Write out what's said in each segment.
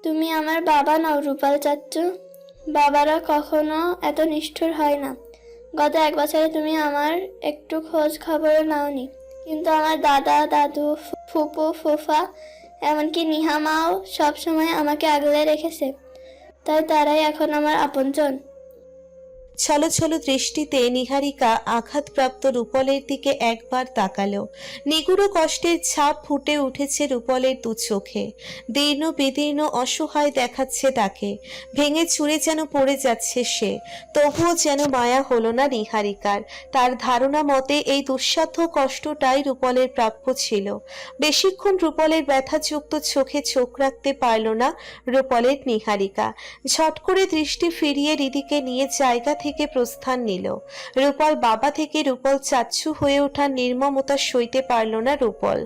তুমি আমার বাবা নও রূপাল চাচ্চু। বাবারা কখনো এত নিষ্ঠুর হয় না। গত 1 বছরে তুমি আমার একটু খোঁজ খবরও নাওনি, কিন্তু আমার দাদা দাদু ফুপু ফুফা এমনকি নিহামাও সবসময় আমাকে আগলে রেখেছে, তাই তারাই এখন আমার আপনজন। ছলো ছলো দৃষ্টিতে নিহারিকা আঘাতপ্রাপ্ত রূপলের দিকে একবার তাকালো। নিগুড় কষ্টের ছাপ ফুটে উঠেছে রূপলের দু চোখে। দীর্ণ বিদীর্ণ অসহায় দেখাচ্ছে তাকে। ভেঙে চুরে যেন পড়ে যাচ্ছে সে। তবুও যেন মায়া হলো না নিহারিকার। তার ধারণা মতে এই দুঃসাধ্য কষ্টটাই রূপলের প্রাপ্য ছিল। বেশিক্ষণ রূপলের ব্যথাযুক্ত চোখে চোখ রাখতে পারল না রূপলের নিহারিকা। ঝট করে দৃষ্টি ফিরিয়ে রিদিকে নিয়ে জায়গা থেকে প্রস্থান নিল। রূপল বাবা থেকে রূপল চাচ্ছু হয়ে ওঠার নির্মমতা সইতে পারল না রূপল।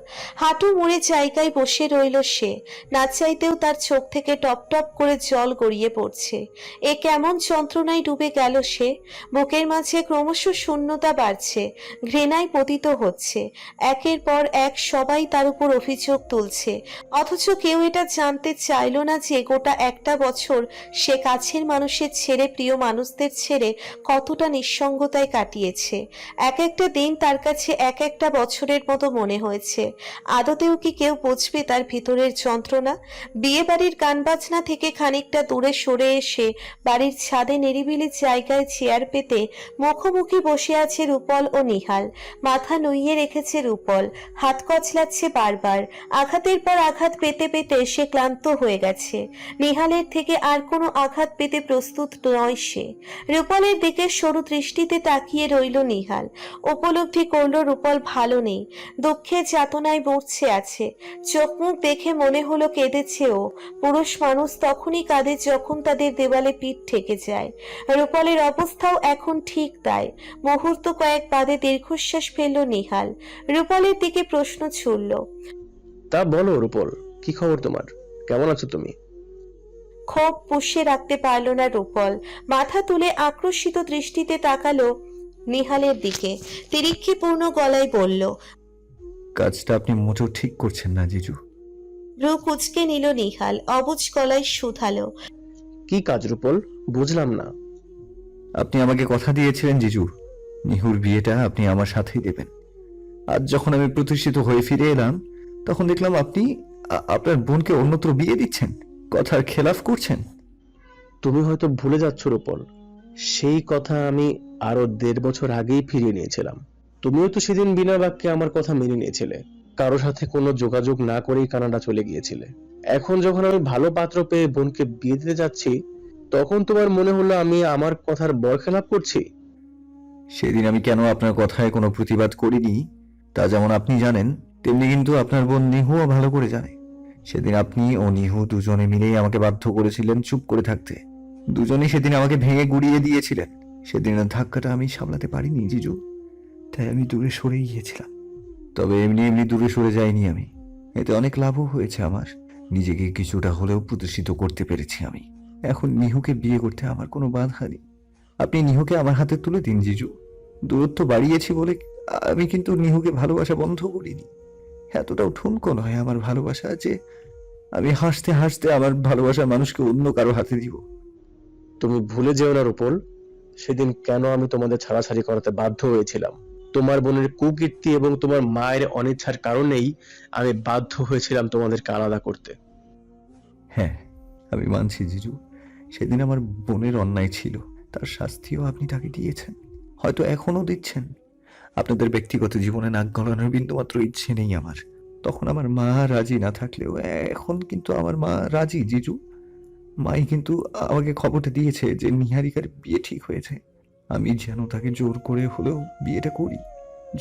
হাঁটু মুড়ে জায়গায় বসে রইল সে। না চাইতেও তার চোখ থেকে টপ টপ করে জল গড়িয়ে পড়ছে। এ কেমন যন্ত্রণায় ডুবে গেল সে। বুকের মাঝে ক্রমশ শূন্যতা বাড়ছে। ঘৃণায় পতিত হচ্ছে। একের পর এক সবাই তার উপর অভিযোগ তুলছে, অথচ কেউ এটা জানতে চাইল না যে গোটা একটা বছর সে কাছের মানুষের ছেড়ে, প্রিয় মানুষদের ছেড়ে কতটা নিঃসঙ্গতায় কাটিয়েছে। এক একটা দিন তার কাছে এক একটা বছরের মতো মনে হয়েছে। আদতেও কি কেউ বুঝবে তার ভিতরের যন্ত্রণা? বিয়ে বাড়ির গান বাজনা থেকে খানিকটা দূরে সরে এসে বাড়ির ছাদে নিরিবিলি জায়গায় চেয়ার পেতে মুখোমুখি বসে আছে রূপল ও নিহাল। মাথা নুইয়ে রেখেছে রূপল, হাত কচলাচ্ছে বারবার। আঘাতের পর আঘাত পেতে পেতে সে ক্লান্ত হয়ে গেছে। নিহালের থেকে আর কোনো আঘাত পেতে প্রস্তুত নয় সে। রূপলের দিকে সরু দৃষ্টিতে তাকিয়ে রইল নিহাল। উপলব্ধি করল রূপল ভালো নেই, দুঃখে যাতনায় মরছে আছে। চোখ মুখ দেখে মনে হলো কেঁদেছে ও। পুরুষ মানুষ তখনই কাঁদে যখন তাদের দেওয়ালে পিঠ ঠেকে যায়। রূপলের অবস্থাও এখন ঠিক তাই। মুহূর্ত কয়েক বাদে দীর্ঘশ্বাস ফেলল নিহাল। রূপলের দিকে প্রশ্ন ছুড়ল, তা বলো রূপল, কি খবর তোমার? কেমন আছো তুমি? ক্ষোভ পুষিয়ে রাখতে পারল না রূপল। মাথা তুলে আক্রোশিত দৃষ্টিতে তাকালো নিহালের দিকে। তিরিক্ষিপূর্ণ গলায় বলল, কাজটা আপনি মোটেও ঠিক করছেন না জিজু। ভ্রু কুচকে নিল নিহাল, অবুঝ গলায় শুধালো, কি কাজ রূপল? বুঝলাম না। আপনি আমাকে কথা দিয়েছিলেন জিজু, নিহুর বিয়েটা আপনি আমার সাথেই দেবেন। আজ যখন আমি প্রতিষ্ঠিত হয়ে ফিরে এলাম, তখন দেখলাম আপনি আপনার বোনকে অন্যত্র বিয়ে দিচ্ছেন, কথার খেলাফ করছেন। তুমি হয়তো ভুলে যাচ্ছ রূপল, সেই কথা আমি আরো 1.5 বছর আগেই ফিরিয়ে নিয়েছিলাম। তুমিও তো সেদিন বিনা বাক্যে আমার কথা মেনে নিয়েছিলে, কারো সাথে কোনো যোগাযোগ না করেই কানাডা চলে গিয়েছিলে। এখন যখন আমি ভালো পাত্র পেয়ে বোনকে বিয়ে দিতে যাচ্ছি, তখন তোমার মনে হলো আমি আমার কথার বরখেলাপ করছি। সেদিন আমি কেন আপনার কথায় কোনো প্রতিবাদ করিনি তা যেমন আপনি জানেন, তেমনি কিন্তু আপনার বোন নিহুও ভালো করে জানে। সেদিন আপনি ও নিহু দুজনে মিলেই আমাকে বাধ্য করেছিলেন চুপ করে থাকতে। দুজনেই সেদিন আমাকে ভেঙে গুড়িয়ে দিয়েছিলেন। সেদিনের ধাক্কাটা আমি সামলাতে পারিনি জিজু, তাই আমি দূরে সরে গিয়েছিলাম। তবে এমনি এমনি দূরে সরে যাইনি আমি, এতে অনেক লাভও হয়েছে আমার। নিজেকে কিছুটা হলেও প্রতিষ্ঠিত করতে পেরেছি আমি। এখন নিহুকে বিয়ে করতে আমার কোনো বাধা নেই। আপনি নিহুকে আমার হাতে তুলে দিন জিজু। দূরত্ব বাড়িয়েছি বলে আমি কিন্তু নিহুকে ভালোবাসা বন্ধ করিনি। এতটাও ঠুনকো নয় আমার ভালোবাসা যে আমি হাসতে হাসতে আমার ভালোবাসার মানুষকে অন্য কারো হাতে দিব। তুমি ভুলে যেও না রূপল, সেদিন কেন আমি তোমাদের ছাড়াছাড়ি করাতে বাধ্য হয়েছিলাম। তোমার বোনের কুকীর্তি এবং তোমার মায়ের অনিচ্ছার কারণেই আমি বাধ্য হয়েছিলাম তোমাদেরকে আলাদা করতে। হ্যাঁ, আমি মানছি জিজু, সেদিন আমার বোনের অন্যায় ছিল, তার শাস্তিও আপনি তাকে দিয়েছেন, হয়তো এখনো দিচ্ছেন। আপনাদের ব্যক্তিগত জীবনে নাক গলানোর বিন্দুমাত্র ইচ্ছে নেই আমার। তখন আমার মা রাজি না থাকলেও এখন কিন্তু আমার মা রাজি জিজু। মাই কিন্তু আমাকে খবরটা দিয়েছে যে নিহারিকার বিয়ে ঠিক হয়েছে। আমি যেন তাকে জোর করে হলেও বিয়েটা করি।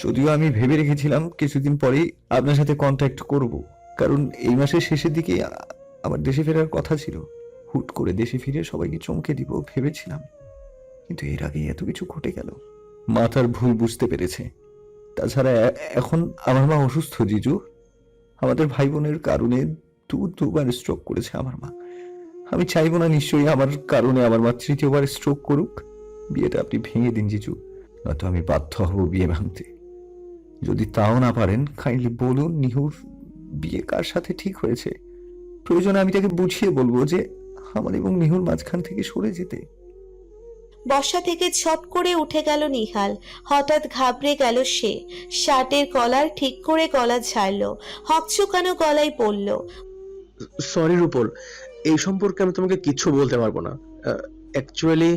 যদিও আমি ভেবে রেখেছিলাম কিছুদিন পরেই আপনার সাথে কন্ট্যাক্ট করব, কারণ এই মাসের শেষের দিকে আমার দেশে ফেরার কথা ছিল। হুট করে দেশে ফিরে সবাইকে চমকে দিব ভেবেছিলাম, কিন্তু এর আগে এত কিছু ঘটে গেল। মা তার ভুল বুঝতে পেরেছে। তাছাড়া এখন আমার মা অসুস্থ জিজু। আমাদের ভাই বোনের কারণে দুবার স্ট্রোক করেছে আমার মা। আমি চাইবো না নিশ্চয়ই আমার কারণে আমার মা তৃতীয়বার স্ট্রোক করুক। বিয়েটা আপনি ভেঙে দিন জিজু, নয়তো আমি বাধ্য হব বিয়ে ভাঙতে। যদি তাও না পারেন, কাইন্ডলি বলুন নিহুর বিয়ে কার সাথে ঠিক হয়েছে, প্রয়োজনে আমি তাকে বুঝিয়ে বলবো যে আমার এবং মিহুর মাঝখান থেকে সরে যেতে। বসা থেকে ছট করে উঠে গেল নিহাল। হঠাৎ ঘাবড়ে গেল সে। শার্টের কলার ঠিক করে গলা ঝাড়ল, হকচকানো গলায় বলল, সরি রূপল, এই সম্পর্কে আমি তোমাকে কিচ্ছু বলতে পারবো না। অ্যাকচুয়ালি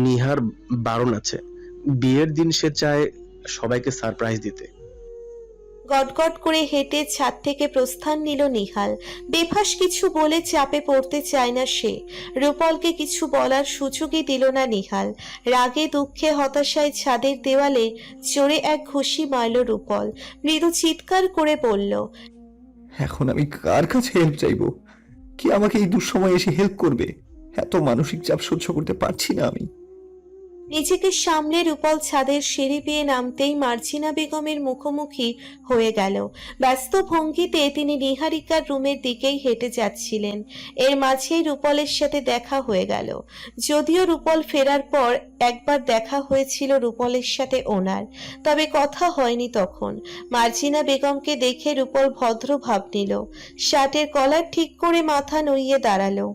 নিহার বারণ আছে, বিয়ের দিন সে চায় সবাইকে সারপ্রাইজ দিতে। গটগট করে হেঁটে ছাদ থেকে প্রস্থান নিল নিহাল। বেফাস কিছু বলে চাপে পড়তে চায় না সে। রূপলকে কিছু বলার সুযোগই দিল না নিহাল। রাগে দুঃখে হতাশায় ছাদের দেওয়ালে জোরে এক ঘুষি মারল রূপল। মৃদু চিৎকার করে বলল, এখন আমি কার কাছে হেল্প চাইবো? কি আমাকে এই দুঃসময়ে এসে হেল্প করবে? এত মানসিক চাপ সহ্য করতে পারছি না আমি। নিজেকে সামলে রূপল ছাদের সিঁড়ি পেয়ে নামতেই মার্জিনা বেগমের মুখোমুখি হয়ে গেল। ব্যস্ত ভঙ্গিতে তিনি নিহারিকার রুমের দিকেই হেঁটে যাচ্ছিলেন। এর মাঝেই রূপলের সাথে দেখা হয়ে গেল। যদিও রূপল ফেরার পর একবার দেখা হয়েছিল রূপলের সাথে ওনার, তবে কথা হয়নি তখন। মার্জিনা বেগমকে দেখে রূপল ভদ্র ভাব নিল। শার্টের কলার ঠিক করে মাথা নইয়ে দাঁড়ালো,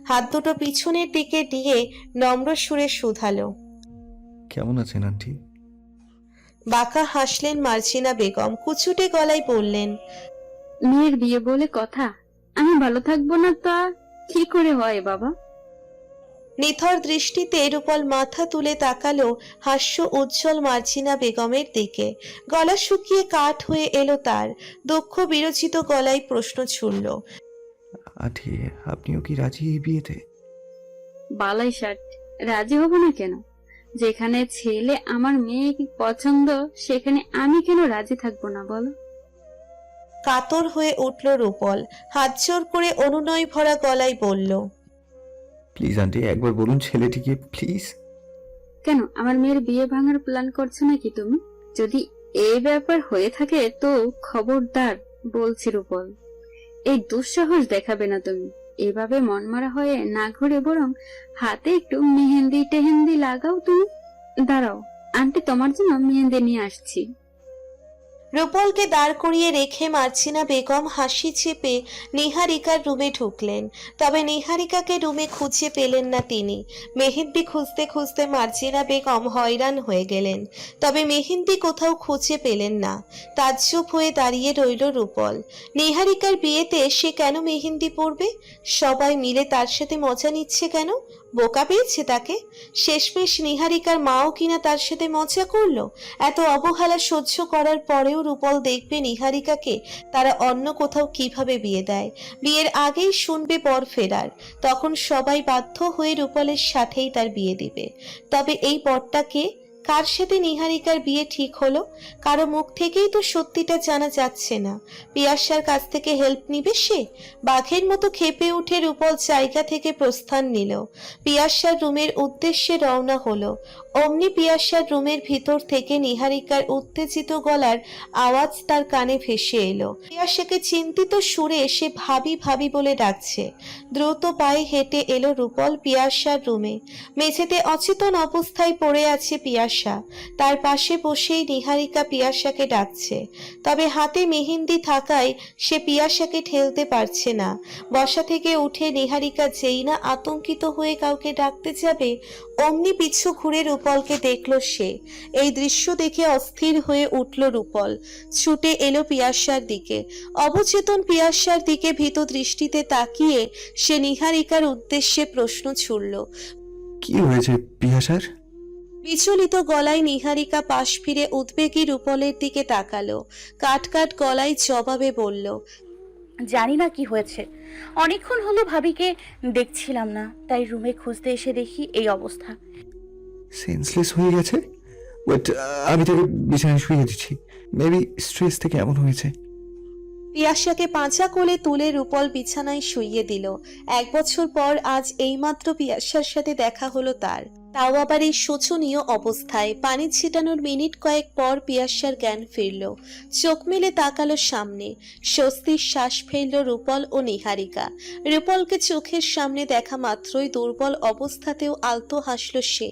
হাত দুটো পিছনের দিকে দিয়ে নম্র সুরে শুধালো, কেমন আছেন আন্টি? বাঁকা হাসলেন মার্জিনা বেগম, কুচুটে গলায় বললেন, মেয়ের বিয়ে বলে কথা, আমি ভালো থাকবো না তা কি করে হয় বাবা? নিথর দৃষ্টিতে রূপল মাথা তুলে তাকালো হাস্য উজ্জ্বল মার্জিনা বেগমের দিকে। গলা শুকিয়ে কাঠ হয়ে এলো তার। দুঃখ বিরচিত গলায় প্রশ্ন ছুড়ল, আন্টি, আপনিও কি রাজি এই বিয়েতে? বালাই শার্ট, রাজি হব না কেন? যেখানে ছেলে আমার মেয়ে পছন্দ সেখানে আমি কেন রাজি থাকবো না বলো? কাতর হয়ে উঠল রূপল, হাত জোর করে অনুনয় ভরা গলায় বলল, প্লিজ আন্টি, একবার বলুন ছেলেটিকে, প্লিজ। কেন আমার মেয়ের বিয়ে ভাঙার প্ল্যান করছো নাকি তুমি? যদি এই ব্যাপার হয়ে থাকে তো খবরদার বলছি রূপল, এই দুঃসাহস দেখাবে না তুমি। এভাবে মনমরা হয়ে না ঘুরে বরং হাতে একটু মেহেন্দি টেহেন্দি লাগাও তুমি। দাঁড়াও, আন্টি তোমার জন্য মেহেন্দি নিয়ে আসছি। রূপলকে দাঁড় করিয়ে রেখে মার্জিনা বেগম হাসি চেপে নিহারিকার রুমে ঢুকলেন। তবে নিহারিকাকে রুমে খুঁজে পেলেন না তিনি। মেহেন্দি খুঁজতে খুঁজতে মার্জিনা বেগম হয়রান হয়ে গেলেন। তবে মেহেন্দি কোথাও খুঁজে পেলেন না। তাজ্জব হয়ে দাঁড়িয়ে রইল রূপল। নিহারিকার বিয়েতে সে কেন মেহেন্দি পরবে? সবাই মিলে তার সাথে মজা নিচ্ছে কেন? বোকা পেয়েছে তাকে? শেষমেশ নিহারিকার মাও কিনা তার সাথে মজা করলো। এত অবহেলা সহ্য করার পরেও রূপল দেখবে নিহারিকাকে তারা অন্য কোথাও কিভাবে বিয়ে দেয়। বিয়ের আগেই শুনবে বর ফেরার, তখন সবাই বাধ্য হয়ে রূপলের সাথেই তার বিয়ে দিবে। তবে এই বরটাকে কার সাথে নিহারিকার বিয়ে ঠিক হলো? কারো মুখ থেকেই তো সত্যিটা জানা যাচ্ছে না। পিয়াসার কাছ থেকে হেল্প নিবে সে? বাঘের মতো খেপে উঠে রূপল জায়গা থেকে প্রস্থান নিল। পিয়াসার রুমের উদ্দেশ্যে রওনা হলো। অমনি পিয়াসার রুমের ভিতর থেকে নিহারিকার উত্তেজিত গলার আওয়াজ তার কানে ভেসে এলো। পিয়াসাকে চিন্তিত সুরে সে ভাবি ভাবি বলে ডাকছে। দ্রুত পায়ে হেঁটে এলো রূপল পিয়াসার রুমে। মেঝেতে অচেতন অবস্থায় পড়ে আছে পিয়াসা। তার পাশে বসেই নিহারিকা পিয়াসাকে ডাকছে। তবে হাতে মেহেন্দি থাকায় সে পিয়াসাকে ঠেলতে পারছে না। বসা থেকে উঠে নিহারিকা যেই না আতঙ্কিত হয়ে কাউকে ডাকতে যাবে, অমনি পিছু ঘুরে রূপলকে দেখলো সে। এই দৃশ্য দেখে অস্থির হয়ে উঠল রূপল। ছুটে এলো পিয়াসার দিকে। অবচেতন পিয়াসার দিকে ভীত দৃষ্টিতে তাকিয়ে সে নিহারিকার উদ্দেশ্যে প্রশ্ন ছুড়ল, কি হয়েছে পিয়াসার? বিচলিত গলায় নিহারিকা পাশ ফিরে উদ্বেগী রূপলের দিকে তাকালো। কাট কাট গলায় জবাবে বলল, জানি না কি হয়েছে, অনেকক্ষণ হলো ভাবিকে দেখছিলাম না, তাই রুমে খুঁজতে এসে দেখি এই অবস্থা। সেন্সলেস হয়ে গেছে? ওয়েট, আমি তাকে বিছানায় শুয়ে দিচ্ছি। মেবি স্ট্রেস থেকে এমন হয়েছে। পিয়াসাকে পাঁচা কোলে তুলে রূপল বিছানায় শুইয়ে দিল। 1 বছর পর আজ এইমাত্র পিয়াসার সাথে দেখা হলো তার। তাও আবার এই শোচনীয় অবস্থায়। পানি ছিটানোর মিনিট কয়েক পর পিয়াসার জ্ঞান ফিরল। চোখ মেলে তাকালো সামনে। স্বস্তির শ্বাস ফেলল রূপল ও নিহারিকা। রূপলকে চোখের সামনে দেখা মাত্রই দুর্বল অবস্থাতেও আলতো হাসল সে।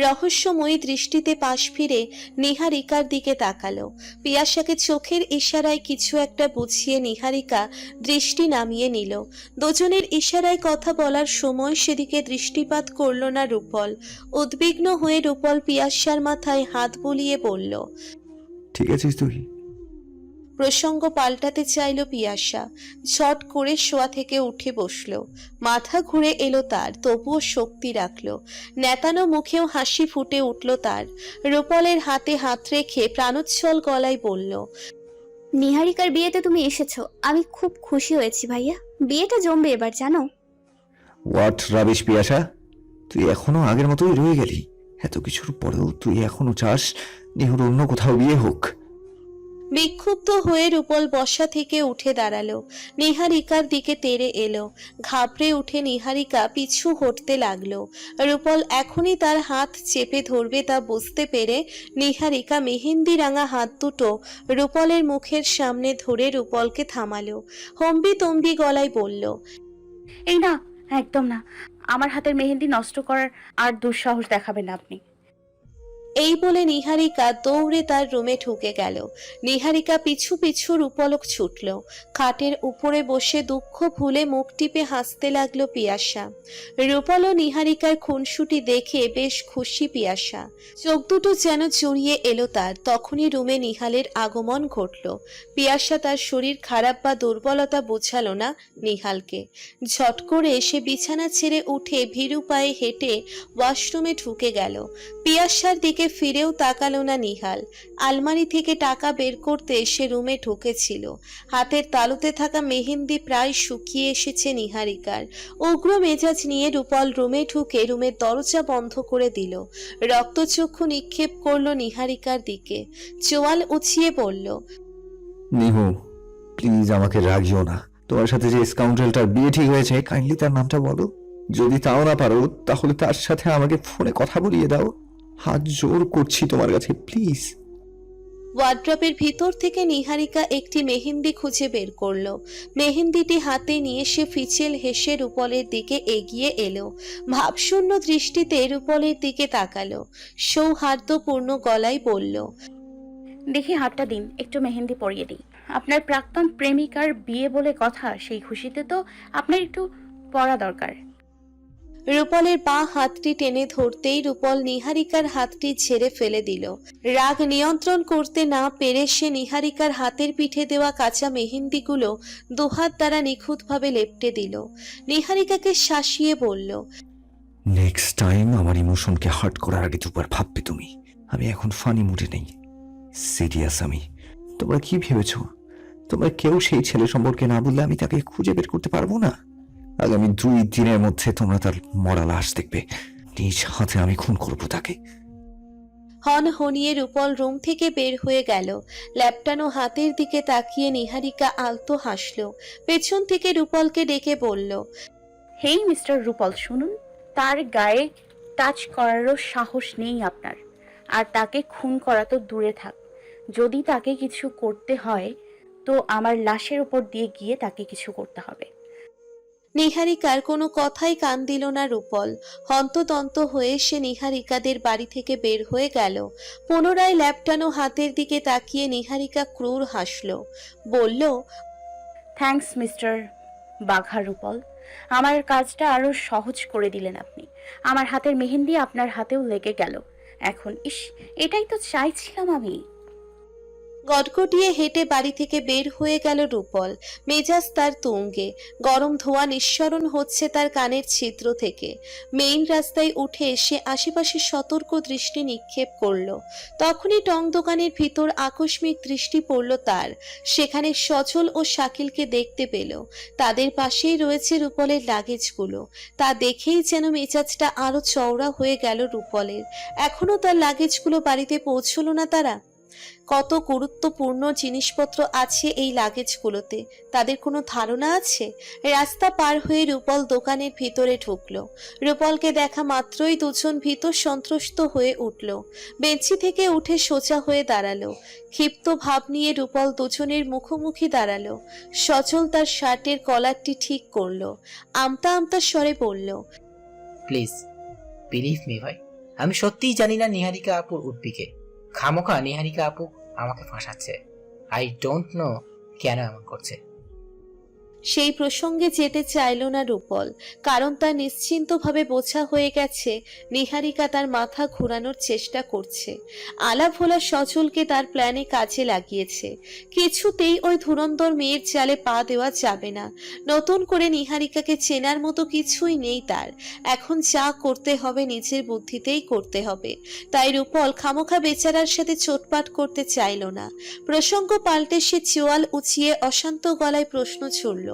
রহস্যময়ী দৃষ্টিতে পাশ ফিরে নিহারিকার দিকে তাকালো। পিয়াসাকে চোখের ইশারায় কিছু একটা বুঝিয়ে নিহারিকা দৃষ্টি নামিয়ে নিল। দুজনের ইশারায় কথা বলার সময় সেদিকে দৃষ্টিপাত করল না রূপল। উদ্বিগ্ন হয়ে রূপল পিয়াসার মাথায় হাত বুলিয়ে বলল। ঠিক আছিস তুই? প্রসঙ্গ পাল্টাতে চাইল পিয়াসা। ঝট করে শোয়া থেকে উঠে বসল। মাথা ঘুরে এলো তার, তবুও শক্তি রাখলো। নেতানো মুখেও হাসি ফুটে উঠল তার। রূপলের হাতে হাত রেখে প্রাণোচ্ছল গলায় বলল। নিহারিকার বিয়েতে তুমি এসেছো, আমি খুব খুশি হয়েছি ভাইয়া। বিয়েটা জমবে এবার, জানো। হোয়াট রাবিশ পিয়াসা, তুই এখনো আগের মতোই রয়ে গেলি। এত কিছুর পরেও তুই এখনো চাস নিহুর অন্য কোথাও বিয়ে হোক? বিক্ষুব্ধ হয়ে রূপল বসা থেকে উঠে দাঁড়ালো। নিহারিকার দিকে তেড়ে এলো। ঘাবড়ে উঠে নিহারিকা পিছু হটতে লাগলো। রূপল এখনই তার হাত চেপে ধরবে তা বুঝতে পেরে নিহারিকা মেহেন্দি রাঙা হাত দুটো রূপলের মুখের সামনে ধরে রূপলকে থামালো। হম্বি তম্বি গলায় বলল। এই না, একদম না। আমার হাতের মেহেন্দি নষ্ট করার আর দুঃসাহস দেখাবেন না আপনি। এই বলে নিহারিকা দৌড়ে তার রুমে ঢুকে গেল। নিহারিকা পিছু পিছু রূপলক ছুটল। খাটের উপরে বসে দুঃখ ভুলে মুখ টিপে হাসতে লাগলো পিয়াসা। রূপল ও নিহারিকার খুনসুটি দেখে বেশ খুশি পিয়াসা। চোখ দুটো যেন জড়িয়ে এলো তার। তখনই রুমে নিহালের আগমন ঘটল। পিয়াসা তার শরীর খারাপ বা দুর্বলতা বোঝালো না নিহালকে। ঝট করে এসে বিছানা ছেড়ে উঠে ভীরু পায়ে হেঁটে ওয়াশরুমে ঢুকে গেল। পিয়াসার দিকে ফিরেও তাকালো না নিহাল। আলমারি থেকে টাকা বের করতে সে রুমে ঢুকেছিল। হাতের তালুতে থাকা মেহেন্দি প্রায় শুকিয়ে এসেছে নিহারিকার। উগ্র মেজাজ নিয়ে রূপল রুমে ঢুকে রুমের দরজা বন্ধ করে দিল। রক্তচক্ষু নিক্ষেপ করলো নিহারিকার দিকে। চোয়াল উঁচিয়ে বলল। নিহু, প্লিজ আমাকে রাগিও না। তোমার সাথে যে স্কাউন্ডেলটার বিয়ে ঠিক হয়েছে, কাইন্ডলি তার নামটা বলো। যদি তাও না পারো তাহলে তার সাথে আমাকে ফোনে কথা বলিয়ে দাও। হাত জোর করছি তোমার কাছে, প্লিজ। ওয়ার্ড্রপের ভিতর থেকে নিহারিকা একটি মেহেন্দি খুঁজে বের করলো। মেহেন্দিটি হাতে নিয়ে সে ফিচেল হেসে রূপলের দিকে এগিয়ে এলো। ভাবশূন্য দৃষ্টিতে রূপলের দিকে তাকালো। সৌহার্দ্যপূর্ণ গলায় বলল। দেখি হাতটা দিন, একটু মেহেন্দি পরিয়ে দিই। আপনার প্রাক্তন প্রেমিকার বিয়ে বলে কথা, সেই খুশিতে তো আপনার একটু পড়া দরকার। রূপলের বাঁ হাতটি টেনে ধরতেই রূপল নিহারিকার হাতটি ছেড়ে ফেলে দিল। রাগ নিয়ন্ত্রণ করতে না পেরে সে নিহারিকার হাতের পিঠে দেওয়া কাঁচা মেহেন্দিগুলো দুহাত দ্বারা নিখুঁতভাবে লেপটে দিল। নিহারিকাকে শাসিয়ে বলল। নেক্সট টাইম আমার ইমোশনকে হার্ট করার আগে দুবার ভাববে তুমি। আমি এখন ফানি মুডে নেই, সিরিয়াস আমি। তোমরা কি ভেবেছ তোমরা কেউ সেই ছেলে সম্পর্কে না বললে আমি তাকে খুঁজে বের করতে পারবো না? আগামী 2 দিনের মধ্যে তোমরা তার মরা লাশ দেখবে। নিজ হাতে আমি খুন করবো তাকে। হন হনিয়ে রূপল রুম থেকে বের হয়ে গেল। ল্যাপটানো হাতের দিকে তাকিয়ে নিহারিকা আলতো হাসল। পেছন থেকে রূপলকে ডেকে বলল। হেই মিস্টার রূপল, শুনুন। তার গায়ে টাচ করারও সাহস নেই আপনার। আর তাকে খুন করা তো দূরে থাক, যদি তাকে কিছু করতে হয় তো আমার লাশের উপর দিয়ে গিয়ে তাকে কিছু করতে হবে। নিহারিকার কোনো কথাই কান দিল না রূপল। হন্তদন্ত হয়ে সে নিহারিকাদের বাড়ি থেকে বের হয়ে গেল। পুনরায় ল্যাপটানো হাতের দিকে তাকিয়ে নিহারিকা ক্রূর হাসল। বলল। থ্যাঙ্কস মিস্টার বাঘা রূপল, আমার কাজটা আরো সহজ করে দিলেন আপনি। আমার হাতের মেহেন্দি আপনার হাতেও লেগে গেল এখন। ইস, এটাই তো চাইছিলাম আমি। গটগটিয়ে হেঁটে বাড়ি থেকে বের হয়ে গেল রূপল। মেজাজ তার তুঙ্গে। গরম ধোঁয়া নিঃসরণ হচ্ছে তার কানের ছিদ্র থেকে। মেইন রাস্তায় উঠে এসে আশেপাশে সতর্ক দৃষ্টি নিক্ষেপ করলো। তখনই টং দোকানের ভিতর আকস্মিক দৃষ্টি পড়ল তার। সেখানে সজল ও শাকিলকে দেখতে পেল। তাদের পাশেই রয়েছে রূপলের লাগেজগুলো। তা দেখেই যেন মেজাজটা আরো চওড়া হয়ে গেল রূপলের। এখনো তার লাগেজগুলো বাড়িতে পৌঁছলো না তারা। কত গুরুত্বপূর্ণ জিনিসপত্র আছে এই লাগেজগুলোতে তাদের কোনো ধারণা আছে? রাস্তা পার হয়ে রূপল দোকানের ভিতরে ঢুকলো। রূপলকে দেখা মাত্রই দুজন ভীত সন্ত্রস্ত হয়ে উঠল। বেঞ্চি থেকে উঠে সোজা হয়ে দাঁড়ালো। ক্ষিপ্ত ভাব নিয়ে রূপল দুজনের মুখোমুখি দাঁড়ালো। সচল তার শার্টের কলারটি ঠিক করলো। আমতা আমতা স্বরে বলল, প্লিজ বিলিভ মি ভাই, আমি সত্যিই জানি না নিহারিকা আপুর উঠবিকে। খামোখা নিহারিকা আপু আমাকে ফাঁসাচ্ছে। আই ডোন্ট নো কেন এমন করছে। সেই প্রসঙ্গে যেতে চাইল না রূপল, কারণ তার নিশ্চিন্তভাবে বোঝা হয়ে গেছে নিহারিকা তার মাথা ঘোরানোর চেষ্টা করছে। আলাভোলা সজলকে তার প্ল্যানে কাজে লাগিয়েছে। কিছুতেই ওই ধুরন্ধর মেয়ের জালে পা দেওয়া যাবে না। নতুন করে নিহারিকাকে চেনার মতো কিছুই নেই তার। এখন যা করতে হবে নিজের বুদ্ধিতেই করতে হবে। তাই রূপল খামোখা বেচারার সাথে চোটপাট করতে চাইল না। প্রসঙ্গ পাল্টে সে চোয়াল উঁচিয়ে অশান্ত গলায় প্রশ্ন ছুড়ল,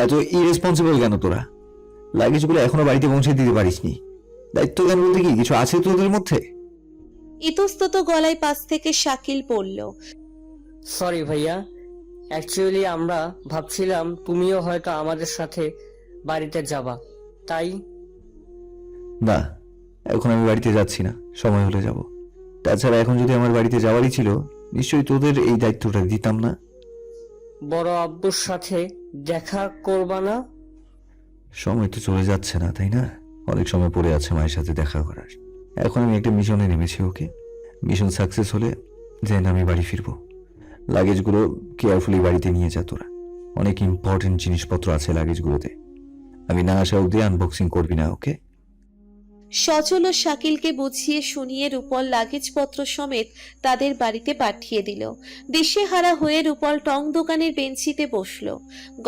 এত ইরেসপন্সিবল কেন তোরা? লাগেজগুলো এখনো বাড়িতে পৌঁছে দিতে পারিসনি। দায়িত্ব জ্ঞান বলতে কি কিছু আছে তোদের মধ্যে? ইতস্তত গলায় পাশ থেকে শাকিল বলল, সরি ভাইয়া, অ্যাকচুয়ালি আমরা ভাবছিলাম তুমিও হয়তো আমাদের সাথে বাড়িতে যাবা, তাই। না, এখন আমি বাড়িতে যাচ্ছি না, সময় হলে যাব। তাছাড়া এখন যদি আমার বাড়িতে যাওয়ারই ছিল নিশ্চয়ই তোদের এই দায়িত্বটা দিতাম না। বড় আব্বুর সাথে দেখা করবা না? সময় তো চলে যাচ্ছে না, তাই না? অনেক সময় পড়ে আছে মায়ের সাথে দেখা করার। এখন আমি একটা মিশনে নেমেছি, ওকে? মিশন সাকসেস হলে দেন আমি বাড়ি ফিরবো। লাগেজগুলো কেয়ারফুলি বাড়িতে নিয়ে যা তোরা। অনেক ইম্পর্টেন্ট জিনিসপত্র আছে লাগেজগুলোতে। আমি না আসা অব্দি আনবক্সিং করবি না, ওকে? সজল ও শাকিলকে বুঝিয়ে শুনিয়ে রূপল লাগেজপত্র সমেত তাদের বাড়িতে পাঠিয়ে দিল। দিশেহারা হয়ে রূপল টং দোকানের বেঞ্চিতে বসলো।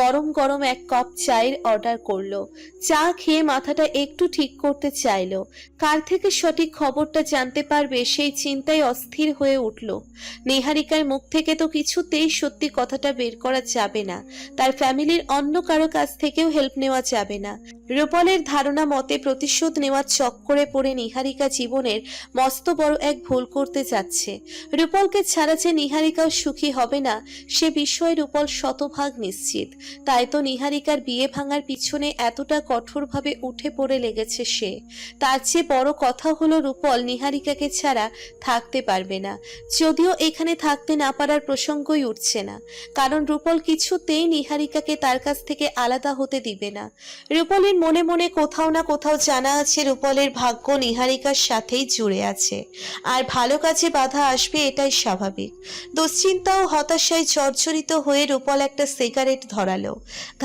গরম গরম এক কাপ চায়ের অর্ডার করলো। চা খেয়ে মাথাটা একটু ঠিক করতে চাইলো। কার থেকে সঠিক খবরটা জানতে পারবে সেই চিন্তায় অস্থির হয়ে উঠল। নিহারিকার মুখ থেকে তো কিছুতেই সত্যি কথাটা বের করা যাবে না। তার ফ্যামিলির অন্য কারো কাছ থেকেও হেল্প নেওয়া যাবে না। রূপলের ধারণা মতে প্রতিশোধ নেওয়ার চক্করে পড়ে নিহারিকা জীবনের মস্ত বড় এক ভুল করতে যাচ্ছে। রূপলকে ছাড়া যে নিহারিকাও সুখী হবে না সে বিষয়ে রূপল শতভাগ নিশ্চিত। তাই তো নিহারিকার বিয়ে ভাঙার পিছনে এতটা কঠোরভাবে উঠে পড়ে লেগেছে সে। তার চেয়ে বড় কথা হলো রূপল নিহারিকাকে ছাড়া থাকতে পারবে না। যদিও এখানে থাকতে না পারার প্রসঙ্গই উঠছে না, কারণ রূপল কিছুতেই নিহারিকাকে তার কাছ থেকে আলাদা হতে দিবে না। রূপলের মনে মনে কোথাও না কোথাও জানা আছে রূপলের ভাগ্য নিহারিকার সাথেই জুড়ে আছে, আর ভালো কাজে বাধা আসবে এটাই স্বাভাবিক। দুশ্চিন্তা ও হতাশায় জর্জরিত হয়ে রূপল একটা সিগারেট ধরালো।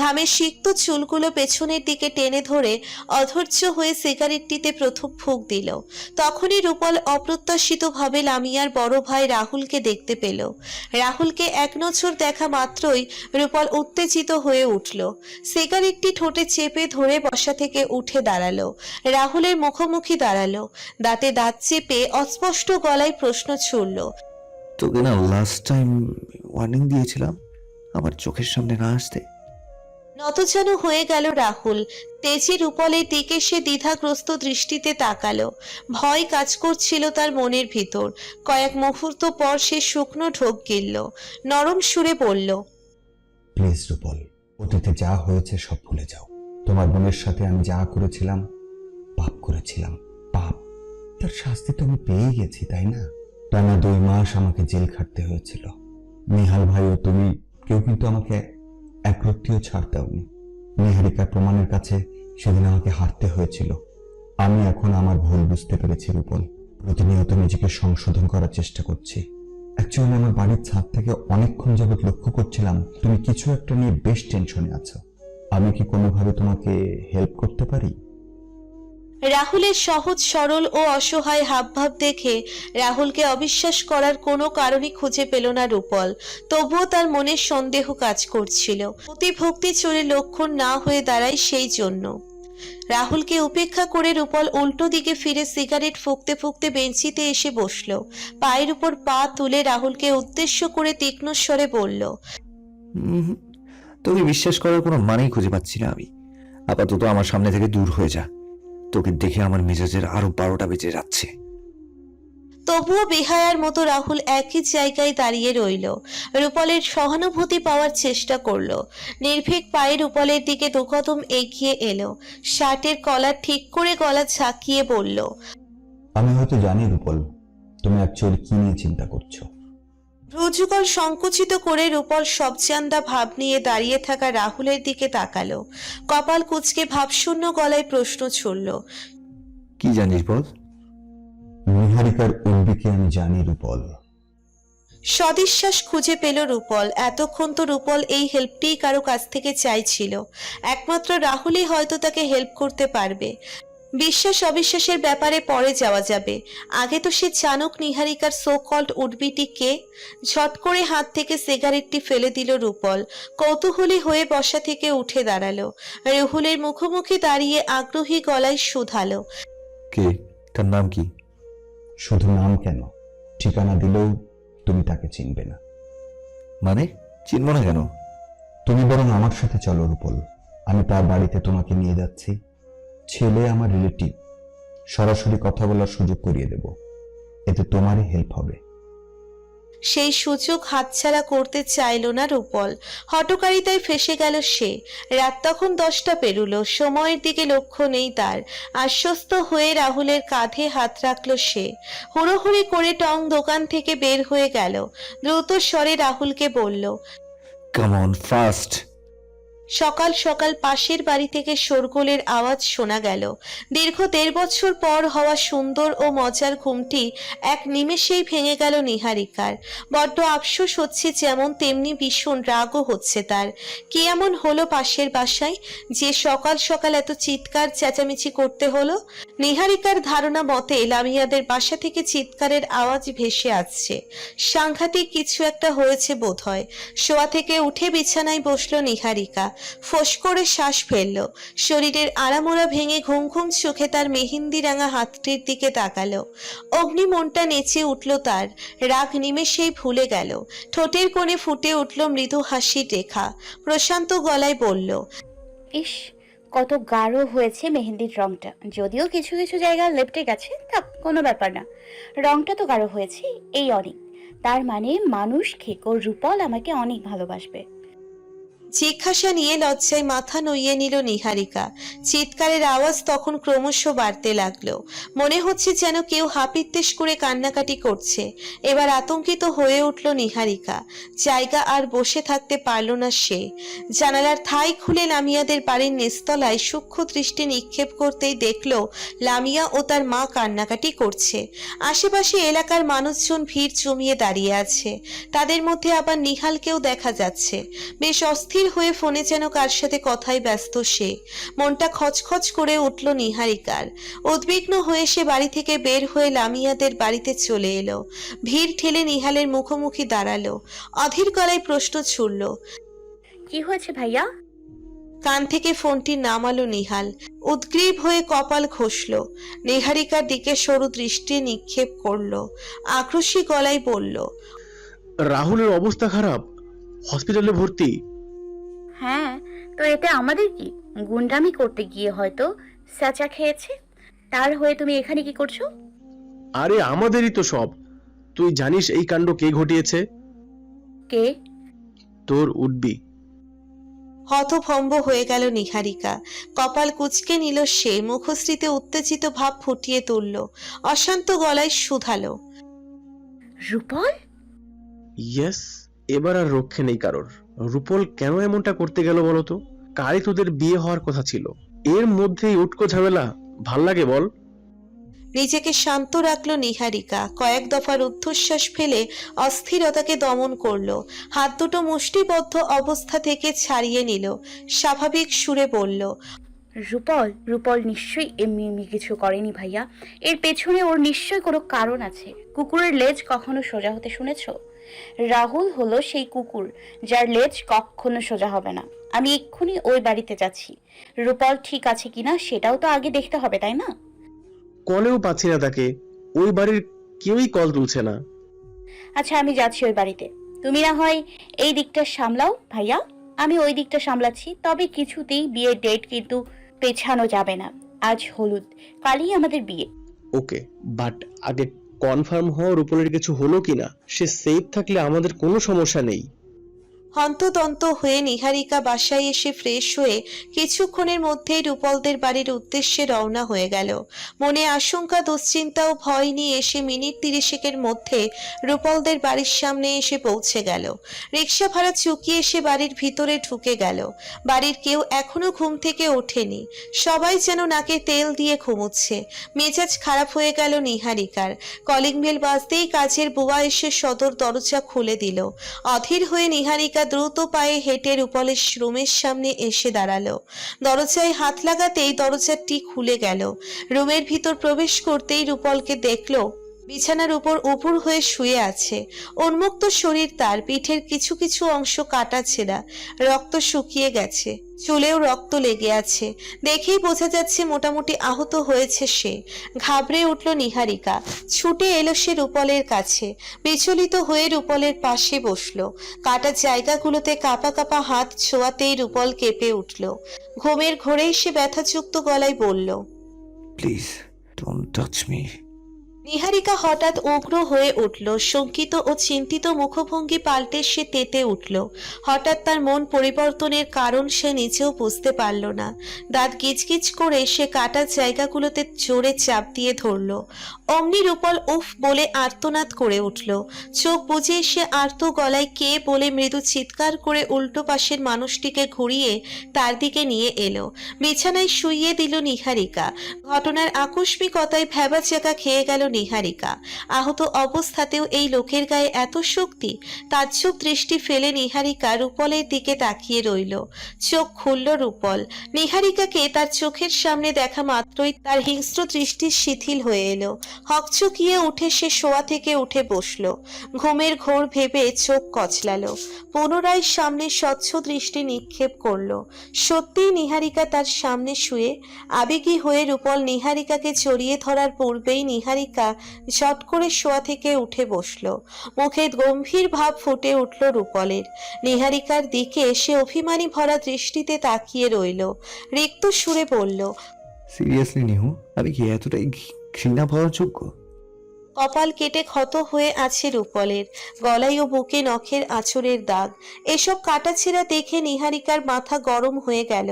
ঘামে সিক্ত চুলগুলো পেছনের দিকে টেনে ধরে অধৈর্য হয়ে সিগারেটটিতে প্রথম ফুঁক দিল। তখনই রূপল অপ্রত্যাশিতভাবে লামিয়ার বড় ভাই রাহুলকে দেখতে পেল। রাহুলকে এক নজর দেখা মাত্রই রূপল উত্তেজিত হয়ে উঠল। সিগারেটটি ঠোঁটে চেপে ধরে বসা থেকে উঠে দাঁড়ালো। রাহুলের মুখোমুখি দাঁড়ালো। দাঁতে দাঁত চেপে অস্পষ্ট গলায় প্রশ্ন ছুড়ল, তোকে না লাস্ট টাইম ওয়ার্নিং দিয়েছিলাম আমার চোখের সামনে না আসতে? নতজানু হয়ে গেল রাহুল। তেজি রূপলের দিকে সে দ্বিধাগ্রস্ত দৃষ্টিতে তাকালো। ভয় কাজ করছিল তার মনের ভিতর। কয়েক মুহূর্ত পর সে শুকনো ঢোক গিলল। নরম সুরে বলল, প্লিজ রূপল, অতীতে যা হয়েছে সব ভুলে যাও। তোমার বোনের সাথে আমি যা করেছিলাম, পাপ করেছিলাম, পাপ। তার শাস্তি তো আমি পেয়ে গেছি, তাই না? টানা 2 মাস আমাকে জেল খাটতে হয়েছিল। নিহাল ভাই ও তুমি কেউ কিন্তু আমাকে একরত্তিও ছাড় দাওনি। নিহারিকার প্রমাণের কাছে সেদিন আমাকে হারতে হয়েছিল। আমি এখন আমার ভুল বুঝতে পেরেছি রূপল। প্রতিনিয়ত নিজেকে সংশোধন করার চেষ্টা করছি। অ্যাকচুয়ালি আমার বাড়ির ছাদ থেকে অনেকক্ষণ যাবৎ লক্ষ্য করছিলাম তুমি কিছু একটা নিয়ে বেশ টেনশনে আছো। আমি কি কোনোভাবে তোমাকে হেল্প করতে পারি? রাহুলের সহজ সরল ও অসহায় হাবভাব দেখে রাহুলকে অবিশ্বাস করার কোনো কারণই খুঁজে পেল না রূপল। তবুও তার মনে সন্দেহ কাজ করছিল। অতিভক্তি চলে লক্ষণ না হয়ে দাঁড়ায় সেই জন্য। রাহুলকে উপেক্ষা করে রূপল উল্টো দিকে ফিরে সিগারেট ফুঁকতে ফুঁকতে বেঞ্চিতে এসে বসলো। পায়ের উপর পা তুলে রাহুলকে উদ্দেশ্য করে তীক্ষ্ণ স্বরে বলল, তোকে বিশ্বাস করার কোনো মানেই খুঁজে পাচ্ছি না আমি। আপাতত আমার সামনে থেকে দূর হয়ে যা। তোকে দেখে আমার মেজাজের আরো 12টা বেজে যাচ্ছে। তবুও বেহায়ার মতো রাহুল একই জায়গায় দাঁড়িয়ে রইল। রূপলের সহানুভূতি পাওয়ার চেষ্টা করলো। নির্ভীক পায়ে রূপলের দিকে দুকদম এগিয়ে এলো। শার্টের কলার ঠিক করে গলা ঝাঁকিয়ে বলল, আমি হয়তো জানি রূপল, তুমি অ্যাকচুয়ালি কি নিয়ে চিন্তা করছো। রুজুগল সংকুচিত করে রূপল সবজান্দা ভাব নিয়ে দাঁড়িয়ে থাকা রাহুলের দিকে তাকালো। কপাল কুঁচকে ভাবশূন্য গলায় প্রশ্ন ছুড়ল, কি জানিস বল? নিহারিকার উর্বিকে আমি জানি রূপল। সদিশ্বাস খুঁজে পেল রূপল। এতক্ষণ তো রূপল এই হেল্পটিই কারো কাছ থেকে চাইছিল। একমাত্র রাহুলই হয়তো তাকে হেল্প করতে পারবে। বিশ্বাস অবিশ্বাসের ব্যাপারে পরে যাওয়া যাবে, আগে তো সে জানুক নিহারিকার সো কল্ড উডবিটি কে। ঝট করে হাত থেকে সিগারেটটি ফেলে দিল রূপল। কৌতূহলী হয়ে বসা থেকে উঠে দাঁড়ালো। রাহুলের মুখোমুখি দাঁড়িয়ে আগ্রহী গলায় শুধালো, কে? তার নাম কি? শুধু নাম কেন, ঠিকানা দিলেও তুমি তাকে চিনবে না। মানে চিনব না কেন? তুমি বরং আমার সাথে চলো রূপল, আমি তার বাড়িতে তোমাকে নিয়ে যাচ্ছি। ছেলে আমার রিলেটিভ, সরাসরি কথা বলার সুযোগ করিয়ে দেব, এতে তোমারই হেল্প হবে। সেই সুযোগ হাতছাড়া করতে চাইল না রূপল। হঠকারিতায় ফেসে গেল সে। রাত তখন 10টা পেরুলো, সময়ের দিকে লক্ষ্য নেই তার। আশ্বস্ত হয়ে রাহুলের কাঁধে হাত রাখলো সে। হুড়োহুড়ি করে টং দোকান থেকে বের হয়ে গেল। দ্রুত স্বরে রাহুলকে বলল, কাম অন ফাস্ট। সকাল সকাল পাশের বাড়ি থেকে শোরগোলের আওয়াজ শোনা গেল। দীর্ঘ 1.5 বছর পর হওয়া সুন্দর ও মজার ঘুমটি এক নিমেষেই ভেঙে গেল নিহারিকার। বড্ড আফসোস হচ্ছে যেমন, তেমনি ভীষণ রাগও হচ্ছে তার। কি এমন হলো পাশের বাসায় যে সকাল সকাল এত চিৎকার চেঁচামেচি করতে হলো? নিহারিকার ধারণা মতে লামিয়াদের বাসা থেকে চিৎকারের আওয়াজ ভেসে আসছে। সাংঘাতিক কিছু একটা হয়েছে বোধহয়। শোয়া থেকে উঠে বিছানায় বসলো নিহারিকা। ফোঁস করে শ্বাস ফেলল। শরীরের আড়ামোড়া ভেঙে ঘুম ঘুম চোখে তার মেহেন্দি রাঙা হাতটির দিকে তাকালো। অগ্নি মনটা নেচে উঠল তার। রাগ নিমেষেই ভুলে গেল। ঠোঁটের কোণে ফুটে উঠল মৃদু হাসির রেখা। প্রশান্ত গলায় বলল, ইস, কত গাঢ় হয়েছে মেহেন্দির রংটা। যদিও কিছু কিছু জায়গায় লেপটে গেছে, থাক, কোনো ব্যাপার না। রংটা তো গাঢ় হয়েছে, এই অনেক। তার মানে মানুষ খেকো রূপল আমাকে অনেক ভালোবাসবে। জিজ্ঞাসা নিয়ে লজ্জায় মাথা নুইয়ে নিল নিহারিকা। চিৎকারের আওয়াজ তখন ক্রমশ বাড়তে লাগলো। মনে হচ্ছে যেন কেউ হাপিত্তেশ করে কান্নাকাটি করছে। এবার আতঙ্কিত হয়ে উঠল নিহারিকা। জায়গা আর বসে থাকতে পারল না সে। জানালার থাই খুলে লামিয়াদের বাড়ির নিচতলায় সূক্ষ্ম দৃষ্টি নিক্ষেপ করতেই দেখল লামিয়া ও তার মা কান্নাকাটি করছে। আশেপাশে এলাকার মানুষজন ভিড় জমিয়ে দাঁড়িয়ে আছে। তাদের মধ্যে আবার নিহালকেও দেখা যাচ্ছে। বেশ অস্থির হয়ে ফোনে যেন কার সাথে কথায় ব্যস্ত সে। মনটা খচখচ করে উঠল নিহারিকার। উদ্বিগ্ন হয়ে সে বাড়ি থেকে বের হয়ে লামিয়াদের বাড়িতে চলে এলো। ভিড় ঠেলে নিহালের মুখোমুখি দাঁড়ালো। অধীর গলায় প্রশ্ন ছুড়ল, কি হয়েছে ভাইয়া? কান থেকে ফোনটি নামালো নিহাল। উদ্গ্রীব হয়ে কপাল ঘষল। নিহারিকার দিকে সরু দৃষ্টি নিক্ষেপ করলো। আক্রোশী গলায় বলল, রাহুলের অবস্থা খারাপ, হসপিটালে ভর্তি। হ্যাঁ, তো এতে আমাদের কি? গুন্ডামি করতে গিয়ে হয়তো স্যাচা খেয়েছে। তার হয়ে তুমি এখানে কি করছো? আরে আমাদেরই তো সব। তুই জানিস এই কাণ্ড কে ঘটিয়েছে? কে? তোর উডবি। হতভম্ব হয়ে গেল নিহারিকা। কপাল কুঁচকে নিল সে। মুখশ্রীতে উত্তেজিত ভাব ফুটিয়ে তুলল। অশান্ত গলায় শুধালো, রূপল? ইয়েস, এবার আর রক্ষে নেই কারোর। রূপল কেন এমনটা করতে গেল বলতো? কারই তোদের বিয়ে হওয়ার কথা ছিল, এর মধ্যেই উটকো ঝামেলা। ভাল লাগে বল? নিজেকে শান্ত রাখলো নিহারিকা। কয়েক দফা রুদ্ধশ্বাস ফেলে অস্থিরতাকে দমন করলো। হাত দুটো মুষ্টিবদ্ধ অবস্থা থেকে ছাড়িয়ে নিল। স্বাভাবিক সুরে বলল, রূপল নিশ্চয়ই এমনি এমনি কিছু করেনি ভাইয়া। এর পেছনে ওর নিশ্চয়ই কোনো কারণ আছে। কুকুরের লেজ কখনো সোজা হতে শুনেছো? রাহুল হলো সেই কুকুর যার লেজ কখনো সোজা হবে না। আমি এক্ষুনি ওই বাড়িতে যাচ্ছি। রূপল ঠিক আছে কিনা সেটাও তো আগে দেখতে হবে, তাই না? কলেও পাচ্ছি না তাকে, ওই বাড়ির কেউই কল তুলছে না। আচ্ছা, আমি যাচ্ছি ওই বাড়িতে। তুমি না হয় এই দিকটা সামলাও ভাইয়া, আমি ওই দিকটা সামলাচ্ছি। তবে কিছুতেই বিয়ের ডেট কিন্তু পেছানো যাবে না। আজ হলুদ, কালই আমাদের বিয়ে। ওকে, বাট আগে কনফার্ম হও রূপলের কিছু হলো কিনা। সে সেফ থাকলে আমাদের কোনো সমস্যা নেই। হন্তদন্ত হয়ে নিহারিকা বাসায় এসে ফ্রেশ হয়ে কিছুক্ষণের মধ্যেই রূপলদের বাড়ির উদ্দেশ্যে রওনা হয়ে গেল। মনে আশঙ্কা দুশ্চিন্তা ও ভয় নিয়ে এসে মিনিট 30 মধ্যে রূপলদের বাড়ির সামনে এসে পৌঁছে গেল। রিক্সা ভাড়া চুকিয়ে এসে বাড়ির ভিতরে ঢুকে গেল। বাড়ির কেউ এখনো ঘুম থেকে ওঠেনি, সবাই যেন নাকে তেল দিয়ে ঘুমোচ্ছে। মেজাজ খারাপ হয়ে গেল নিহারিকার। কলিং বেল বাজতেই কাজের বুয়া এসে সদর দরজা খুলে দিল। অধীর হয়ে নিহারিকা দ্রুত পায়ে হেঁটে রূপলের রুমের সামনে এসে দাঁড়ালো। দরজায় হাত লাগাতেই দরজাটি খুলে গেল। রুমের ভিতর প্রবেশ করতেই রূপলকে দেখলো বিছানার উপর উপুড় হয়ে শুয়ে আছে। উন্মুক্ত শরীর, তার পিঠের কিছু কিছু অংশ কাটা ছেঁড়া, রক্ত শুকিয়ে গেছে, চুলেও রক্ত লেগে আছে। দেখেই বোঝা যাচ্ছে মোটামুটি আহত হয়েছে সে। ঘাবড়ে উঠল নিহারিকা, ছুটে এলো সে রূপলের কাছে। বিচলিত হয়ে রূপলের পাশে বসলো। কাটা জায়গাগুলোতে কাঁপা কাঁপা হাত ছোঁয়াতেই রূপল কেঁপে উঠল। ঘুমের ঘোরেই সে ব্যথাযুক্ত গলায় বলল, প্লিজ ডোন্ট টাচ মি। নিহারিকা হঠাৎ উগ্র হয়ে উঠল। শঙ্কিত ও চিন্তিত মুখভঙ্গি পাল্টে সে তেতে উঠল। হঠাৎ তার মন পরিবর্তনের কারণ সে নিজেও বুঝতে পারল না। দাঁত গিজগিজ করে সে কাটা জায়গাগুলোতে জোরে চাপ দিয়ে ধরল। অমনি রূপল উফ বলে আর্তনাদ করে উঠল। চোখ বুজে সে আর্ত গলায় কে বলে মৃদু চিৎকার করে উল্টো পাশের মানুষটিকে ঘুরিয়ে তার দিকে নিয়ে এলো। বিছানায় শুইয়ে দিল নিহারিকা। ঘটনার আকস্মিকতায় ভ্যাবাচ্যাকা খেয়ে গেল নিহারিকা। আহত অবস্থাতেও এই লোকের গায়ে এত শক্তি। তাজ্জব দৃষ্টি ফেলে নিহারিকা রূপলের দিকে তাকিয়ে রইল। চোখ খুলল রূপল। নিহারিকাকে তার চোখের সামনে দেখা মাত্রই তার হিংস্র দৃষ্টি শিথিল হয়ে এলো। হকচকিয়ে উঠে সে শোয়া থেকে উঠে বসল। ঘুমের ঘোর ভেবে চোখ কচলালো। পুনরায় সামনে স্বচ্ছ দৃষ্টি নিক্ষেপ করলো। সত্যিই নিহারিকা তার সামনে শুয়ে। আবেগী হয়ে রূপল নিহারিকাকে জড়িয়ে ধরার পূর্বেই নিহারিকা ঝট করে শোয়া থেকে উঠে বসল। মুখে গম্ভীর ভাব ফুটে উঠল রূপলের। নিহারিকার দিকে সে অভিমানী ভরা দৃষ্টিতে তাকিয়ে রইল। রিক্ত সুরে বলল, সিরিয়াসলি নিহু, আমি কি এতটাই ঘৃণা পাওয়ার যোগ্য? কপাল কেটে ক্ষত হয়ে আছে রূপলের। গলায় ও বুকে নখের আঁচড়ের দাগ। এসব কাটাছেঁড়া দেখে নিহারিকার মাথা গরম হয়ে গেল।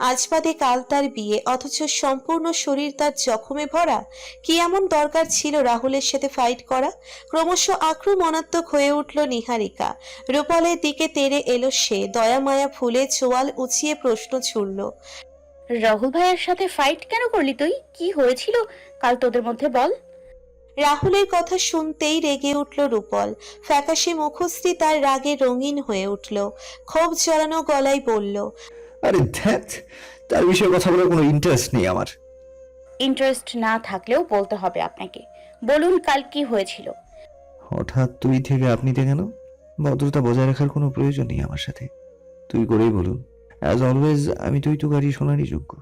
আজ বাদে কাল তার বিয়ে, অথচ সম্পূর্ণ শরীর তার জখমে ভরা। কি এমন দরকার ছিল রাহুলের সাথে ফাইট করা? ক্রমশ আক্রমণাত্মক হয়ে উঠল নিহারিকা। রূপলের দিকে তেড়ে এলো সে। দয়া মায়া ফুলে চোয়াল উঁচিয়ে প্রশ্ন ছুড়ল, রাহুল ভাইয়ের সাথে ফাইট কেন করলি তুই? কি হয়েছিল কাল তোদের মধ্যে বল? রাহুলের কথা শুনতেই রেগে উঠল রূপল। ফ্যাকাশে মুখশ্রী তার রাগে রঙিন হয়ে উঠল। ক্ষোভ জড়ানো গলায় বলল, আরে ধ্যাত, তার বিষয়ে কথা বলার কোনো ইন্টারেস্ট নেই আমার। ইন্টারেস্ট না থাকলেও বলতে হবে আপনাকে। বলুন কাল কি হয়েছিল? হঠাৎ তুই থেকে আপনিতে কেন? ভদ্রতা বজায় রাখার কোনো প্রয়োজন নেই আমার সাথে। তুই করেই বলুন। অ্যাজ অলওয়েজ আমি তুই তো গাড়ি শোনারই যোগ্য।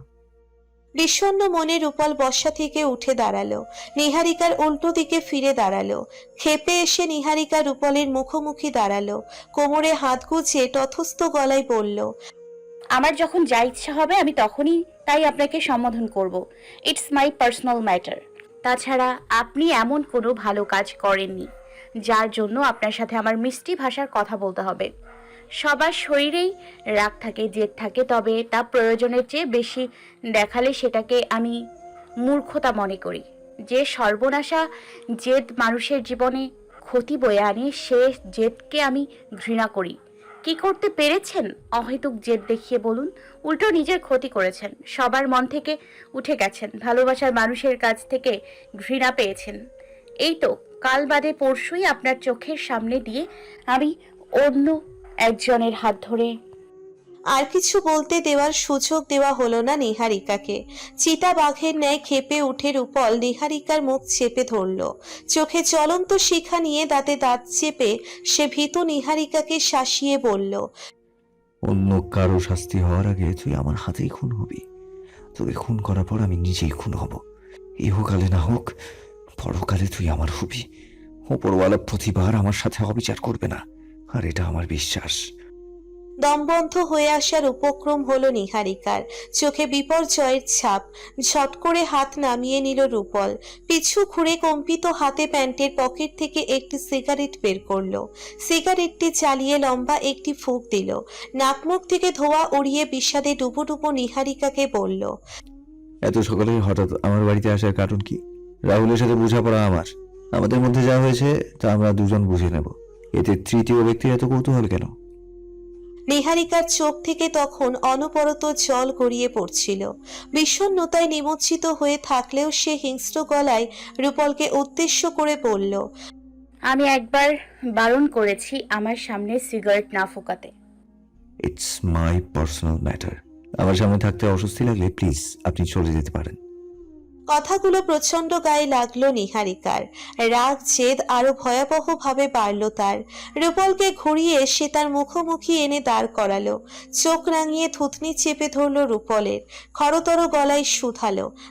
বিষণ্ণ মনে রূপল বর্ষা থেকে উঠে দাঁড়ালো। নিহারিকার উল্টো দিকে ফিরে দাঁড়ালো। ক্ষেপে এসে নিহারিকা রূপলের মুখোমুখি দাঁড়ালো। কোমরে হাত গুজে তথস্থ গলায় বলল, আমার যখন যা ইচ্ছা হবে আমি তখনই তাই আপনাকে সম্বোধন করব। It's my personal matter. তাছাড়া আপনি এমন কোনো ভালো কাজ করেননি যার জন্য আপনার সাথে আমার মিষ্টি ভাষার কথা বলতে হবে। সবার শরীরেই রাগ থাকে, জেদ থাকে, তবে তা প্রয়োজনের চেয়ে বেশি দেখালে সেটাকে আমি মূর্খতা মনে করি। যে সর্বনাশা জেদ মানুষের জীবনে ক্ষতি বয়ে আনে, সে জেদকে আমি ঘৃণা করি। কি করতে পেরেছেন অহেতুক জেদ দেখিয়ে বলুন? উল্টো নিজের ক্ষতি করেছেন, সবার মন থেকে উঠে গেছেন, ভালোবাসার মানুষের কাছ থেকে ঘৃণা পেয়েছেন। এই তো কাল বাদে পরশুই আপনার চোখের সামনে দিয়ে আমি অন্য একজনের হাত ধরে। আর কিছু বলতে দেওয়ার সুযোগ দেওয়া হলো না নিহারিকাকে। চিতা বাঘের ন্যায় ক্ষেপে উঠে রূপল নিহারিকার মুখ চেপে ধরল। চোখে জ্বলন্ত শিখা নিয়ে দাঁতে দাঁত চেপে সে ভীতু নিহারিকাকে শাসিয়ে বলল, অন্য কারো শাস্তি হওয়ার আগে তুই আমার হাতেই খুন হবি। তোকে খুন করার পর আমি নিজেই খুন হব। ইহকালে না হোক, পরকালে তুই আমার হবি। ওপরওয়ালা প্রতিবার আমার সাথে অবিচার করবে না, আর এটা আমার বিশ্বাস। দমবন্ধ হয়ে আসার উপক্রম হলো নিহারিকার। চোখে বিপর্যয়ের ছাপ। ঝট করে হাত নামিয়ে নিল রূপল। পিছু ঘুরে কম্পিত হাতে প্যান্টের পকেট থেকে একটি সিগারেট বের করলো। সিগারেটটি চালিয়ে লম্বা একটি ফুঁক দিল। নাকমুখ থেকে ধোঁয়া উড়িয়ে বিষাদে ডুবো নিহারিকাকে বলল, এত সকালে হঠাৎ আমার বাড়িতে আসার কারণ কি? রাহুলের সাথে বোঝাপড়া আমার, আমাদের মধ্যে যা হয়েছে তা আমরা দুজন বুঝে নেব। এতে তৃতীয় ব্যক্তির এত কৌতূহল কেন? নিহারিকার চোখ থেকে তখন অনবরত জল গড়িয়ে পড়ছিল। বিষণ্ণতায় নিমজ্জিত হয়ে থাকলেও সে হিংস্র গলায় রূপলকে উদ্দেশ্য করে বলল, আমি একবার বারণ করেছি আমার সামনে সিগারেট না ফোকাতে। It's my personal matter. আমার সামনে থাকতে অস্বস্তি লাগলে প্লিজ আপনি চলে যেতে পারেন। কথাগুলো প্রচন্ড গায়ে লাগলো নিহারিকার। রাগ জেদ আরো ভয়াবহ ভাবে বাড়ল তার। রূপলকে ঘুরিয়ে সে তার মুখোমুখি এনে দাঁড় করালো। চোখ রাঙিয়ে থুতনি চেপে ধরল রূপলের। খরতর গলায় শুধালো,